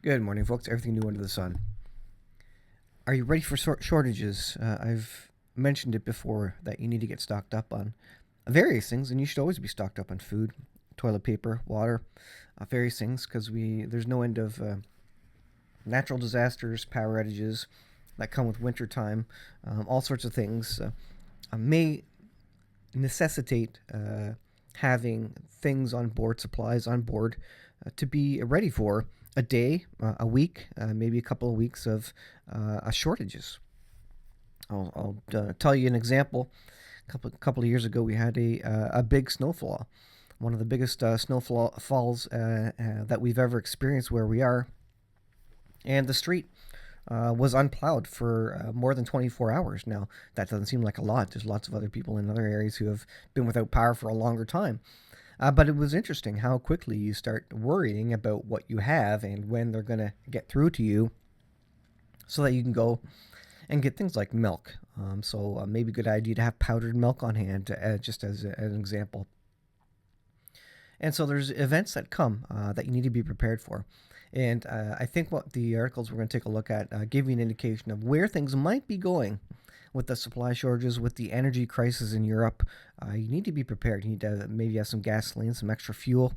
Good morning, folks. Everything new under the sun. Are you ready for shortages? I've mentioned it before that you need to get stocked up on various things, and you should always be stocked up on food, toilet paper, water, various things, because there's no end of natural disasters, power outages that come with winter time, all sorts of things may necessitate having things on board, supplies on board, to be ready for a day, a week, maybe a couple of weeks of shortages. I'll tell you an example. A couple of years ago, we had a big snowfall, one of the biggest snowfalls that we've ever experienced where we are, and the street was unplowed for more than 24 hours. Now, that doesn't seem like a lot. There's lots of other people in other areas who have been without power for a longer time. But it was interesting how quickly you start worrying about what you have and when they're going to get through to you so that you can go and get things like milk. So maybe a good idea to have powdered milk on hand, just as an example. And so there's events that come that you need to be prepared for. And I think what the articles we're going to take a look at give you an indication of where things might be going with the supply shortages, with the energy crisis in Europe. You need to be prepared. You need to maybe have some gasoline, some extra fuel,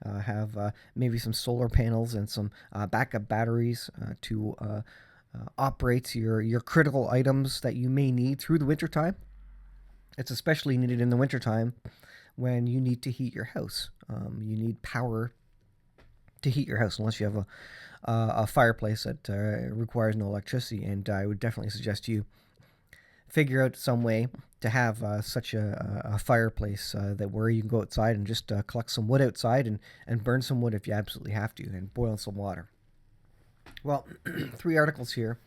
have maybe some solar panels and some backup batteries to operate your critical items that you may need through the wintertime. It's especially needed in the wintertime when you need to heat your house. You need power to heat your house unless you have a fireplace that requires no electricity. And I would definitely suggest you figure out some way to have such a fireplace that where you can go outside and just collect some wood outside and burn some wood if you absolutely have to, and boil some water. Well, three articles here.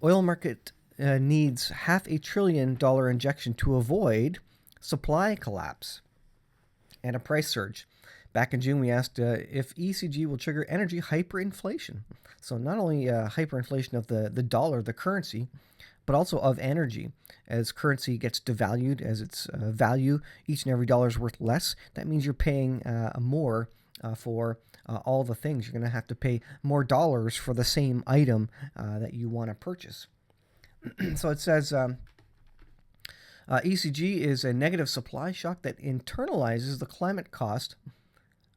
Oil market needs $500 billion injection to avoid supply collapse and a price surge. Back in June, we asked if ECG will trigger energy hyperinflation. So not only hyperinflation of the dollar, the currency, but also of energy. As currency gets devalued, as its value, each and every dollar is worth less. That means you're paying more for all the things. You're going to have to pay more dollars for the same item that you want to purchase. So it says ECG is a negative supply shock that internalizes the climate cost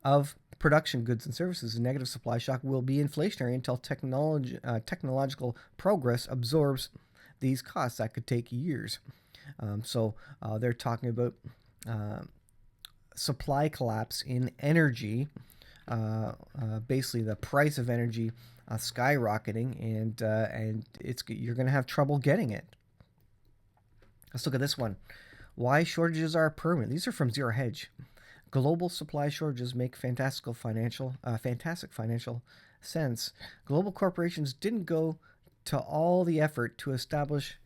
of production goods and services. A negative supply shock will be inflationary until technological progress absorbs these costs. That could take years. So they're talking about supply collapse in energy, basically the price of energy skyrocketing, and you're going to have trouble getting it. Let's look at this one. Why shortages are permanent. These are from Zero Hedge. Global supply shortages make fantastic financial sense. Global corporations didn't go to all the effort to establish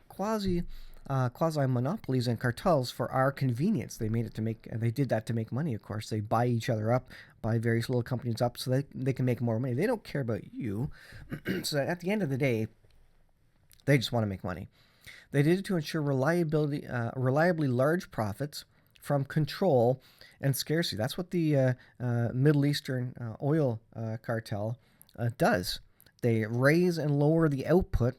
quasi monopolies and cartels for our convenience. They did that to make money. Of course, they buy each other up, buy various little companies up, so that they can make more money. They don't care about you. So that at the end of the day, they just want to make money. They did it to ensure reliably large profits from control and scarcity. That's what the Middle Eastern oil cartel does. They raise and lower the output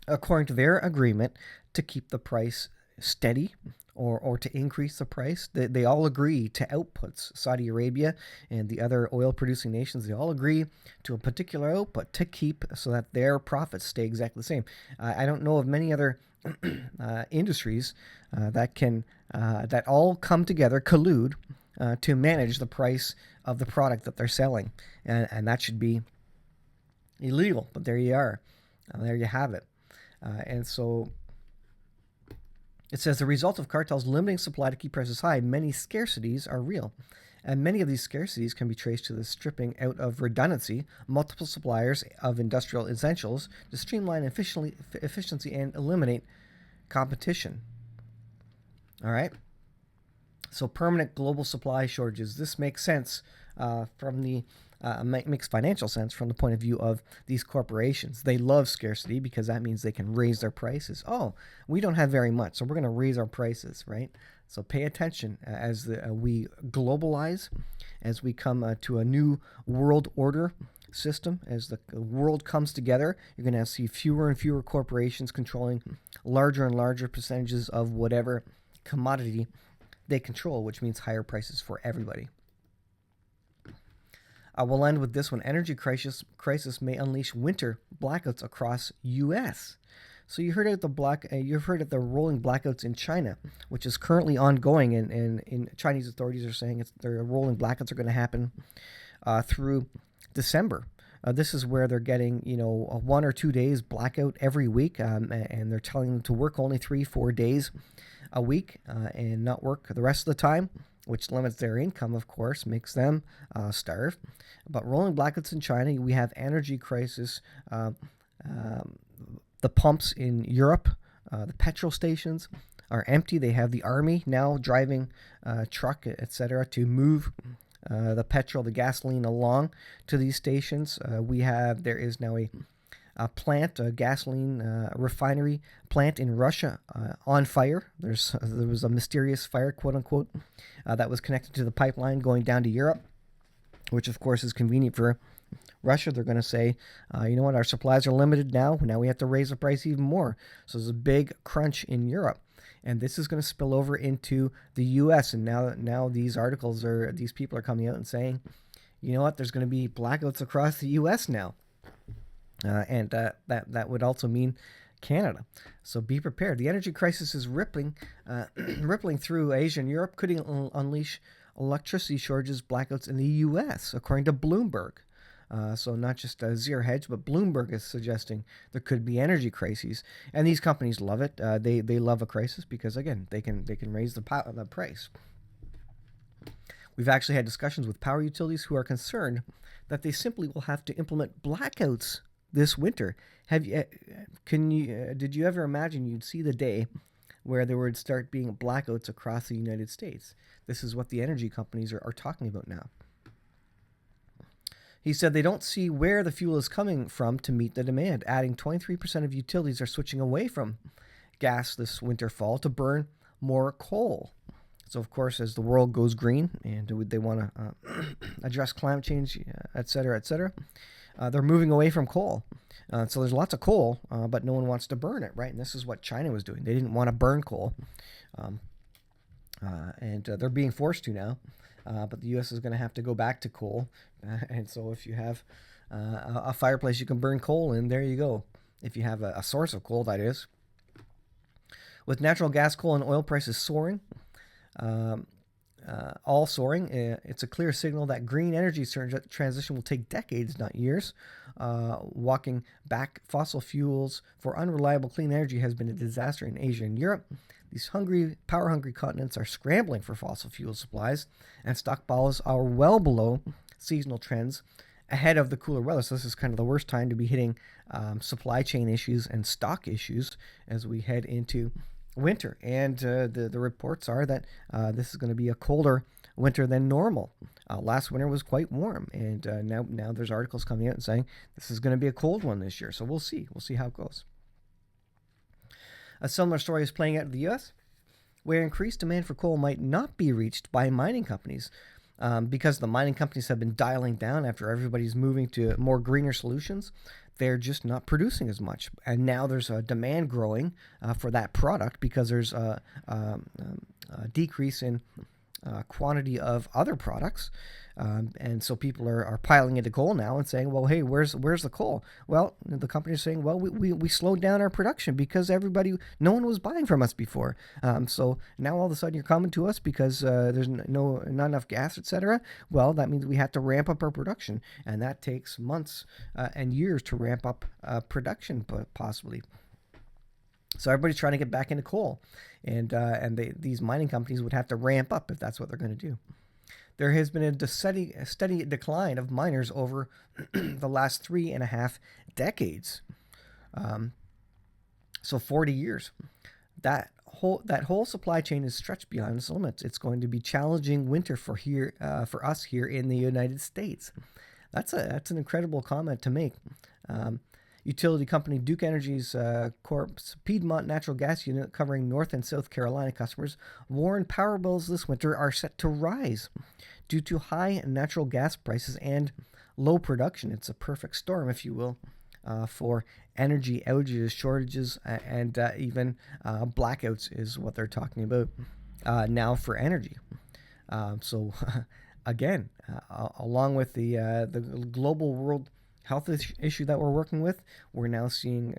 according to their agreement to keep the price steady or to increase the price. They all agree to outputs. Saudi Arabia and the other oil producing nations, they all agree to a particular output to keep so that their profits stay exactly the same. I don't know of many other industries that all come together, collude to manage the price of the product that they're selling, and that should be illegal. But there you are, there you have it. And so it says the result of cartels limiting supply to keep prices high, many scarcities are real. And many of these scarcities can be traced to the stripping out of redundancy, multiple suppliers of industrial essentials to streamline efficiency and eliminate competition. All right. So permanent global supply shortages. This makes sense from the makes financial sense from the point of view of these corporations. They love scarcity because that means they can raise their prices. Oh, we don't have very much, so we're going to raise our prices, right? So pay attention as we globalize, as we come to a new world order system. As the world comes together, you're going to see fewer and fewer corporations controlling larger and larger percentages of whatever commodity they control, which means higher prices for everybody. We'll end with this one. Energy crisis may unleash winter blackouts across U.S. So you heard of you've heard of the rolling blackouts in China, which is currently ongoing, and Chinese authorities are saying their rolling blackouts are going to happen through December. This is where they're getting, a 1 or 2 days blackout every week, and they're telling them to work only 3-4 days a week and not work the rest of the time, which limits their income, of course, makes them starve. But rolling blackouts in China, we have energy crisis. The pumps in Europe, the petrol stations are empty. They have the army now driving truck, etc., to move the petrol, the gasoline along to these stations. There is now a plant, a gasoline refinery plant in Russia on fire. There was a mysterious fire, quote unquote, that was connected to the pipeline going down to Europe, which of course is convenient for Russia. They're going to say, you know what, our supplies are limited now. Now we have to raise the price even more. So there's a big crunch in Europe. And this is going to spill over into the U.S. And now these people are coming out and saying, you know what, there's going to be blackouts across the U.S. now. And that would also mean Canada. So be prepared. The energy crisis is rippling through Asia and Europe, could unleash electricity shortages, blackouts in the U.S., according to Bloomberg. So not just Zero Hedge, but Bloomberg is suggesting there could be energy crises, and these companies love it. They love a crisis because, again, they can raise the price. We've actually had discussions with power utilities who are concerned that they simply will have to implement blackouts this winter. Did you ever imagine you'd see the day where there would start being blackouts across the United States? This is what the energy companies are talking about now. He said they don't see where the fuel is coming from to meet the demand, adding 23% of utilities are switching away from gas this winter fall to burn more coal. So, of course, as the world goes green and they want to address climate change, et cetera, they're moving away from coal. So there's lots of coal, but no one wants to burn it, right? And this is what China was doing. They didn't want to burn coal, and they're being forced to now. But the U.S. is going to have to go back to coal. And so if you have a fireplace you can burn coal in, there you go. If you have a source of coal, that is. With natural gas, coal, and oil prices soaring, all soaring, it's a clear signal that green energy transition will take decades, not years. Walking back fossil fuels for unreliable clean energy has been a disaster in Asia and Europe. These power-hungry continents are scrambling for fossil fuel supplies, and stockpiles are well below seasonal trends ahead of the cooler weather. So this is kind of the worst time to be hitting supply chain issues and stock issues as we head into winter. And the reports are that this is going to be a colder winter than normal. Last winter was quite warm, and now there's articles coming out and saying this is going to be a cold one this year. So we'll see. We'll see how it goes. A similar story is playing out in the U.S., where increased demand for coal might not be reached by mining companies because the mining companies have been dialing down after everybody's moving to more greener solutions. They're just not producing as much. And now there's a demand growing for that product because there's a decrease in quantity of other products. And so people are piling into coal now and saying, well, hey, where's the coal? Well, the companies are saying, well, we slowed down our production because no one was buying from us before. So now all of a sudden you're coming to us because there's not enough gas, etc. Well, that means we have to ramp up our production, and that takes months and years to ramp up production, possibly. So everybody's trying to get back into coal, and these mining companies would have to ramp up if that's what they're going to do. There has been a steady decline of miners over the last 3.5 decades. So 40 years. That whole supply chain is stretched beyond its limits. It's going to be challenging winter for us here in the United States. That's an incredible comment to make. Utility company Duke Energy's Corp's Piedmont natural gas unit, covering North and South Carolina customers, warned power bills this winter are set to rise due to high natural gas prices and low production. It's a perfect storm, if you will, for energy outages, shortages, and even blackouts is what they're talking about now for energy. So, again, along with the global world health issue that we're working with, we're now seeing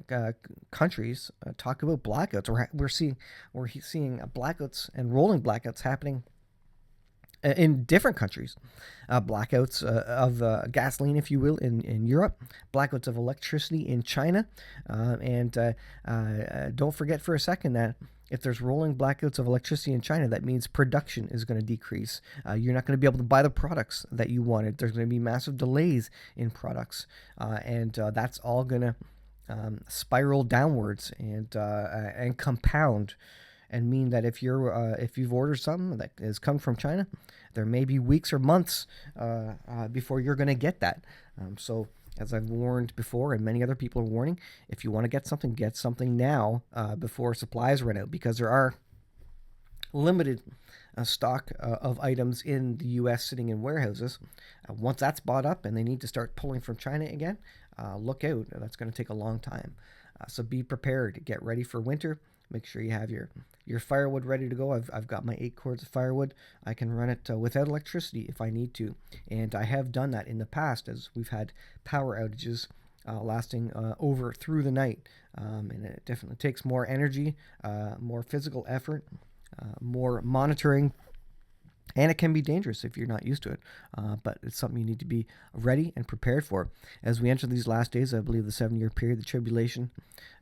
countries talk about blackouts. We're seeing blackouts and rolling blackouts happening in different countries. Blackouts of gasoline, if you will, in Europe, blackouts of electricity in China. And don't forget for a second that if there's rolling blackouts of electricity in China, that means production is going to decrease. You're not going to be able to buy the products that you wanted. There's going to be massive delays in products. And that's all going to spiral downwards and compound and mean that if you've ordered something that has come from China, there may be weeks or months before you're going to get that. So, as I've warned before, and many other people are warning, if you want to get something now before supplies run out, because there are limited stock of items in the U.S. sitting in warehouses. Once that's bought up and they need to start pulling from China again, look out. That's going to take a long time. So be prepared. Get ready for winter. Make sure you have your firewood ready to go. I've got my 8 cords of firewood. I can run it without electricity if I need to. And I have done that in the past as we've had power outages lasting over through the night. And it definitely takes more energy, more physical effort, more monitoring, and it can be dangerous if you're not used to it. But it's something you need to be ready and prepared for. As we enter these last days, I believe the 7-year period, the tribulation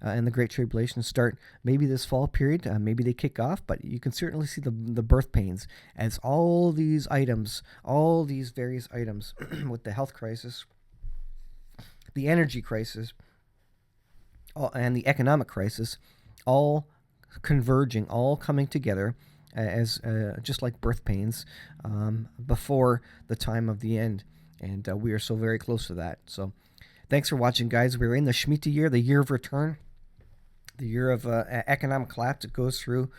and the Great Tribulation start maybe this fall period. Maybe they kick off, but you can certainly see the birth pains as all these items, all these various items with the health crisis, the energy crisis, and the economic crisis, all converging, all coming together as just like birth pains before the time of the end. And we are so very close to that. So thanks for watching, guys. We're in the Shemitah year, the year of return, the year of economic collapse. It goes through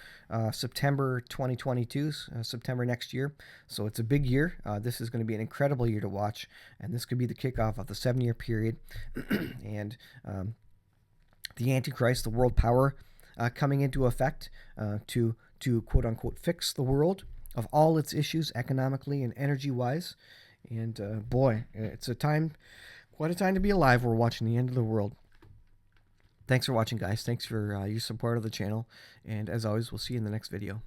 September 2022, September next year. So it's a big year. This is going to be an incredible year to watch. And this could be the kickoff of the 7-year period. And the Antichrist, the world power, coming into effect to quote unquote fix the world of all its issues economically and energy wise. And boy, it's quite a time to be alive. We're watching the end of the world. Thanks for watching, guys. Thanks for your support of the channel. And as always, we'll see you in the next video.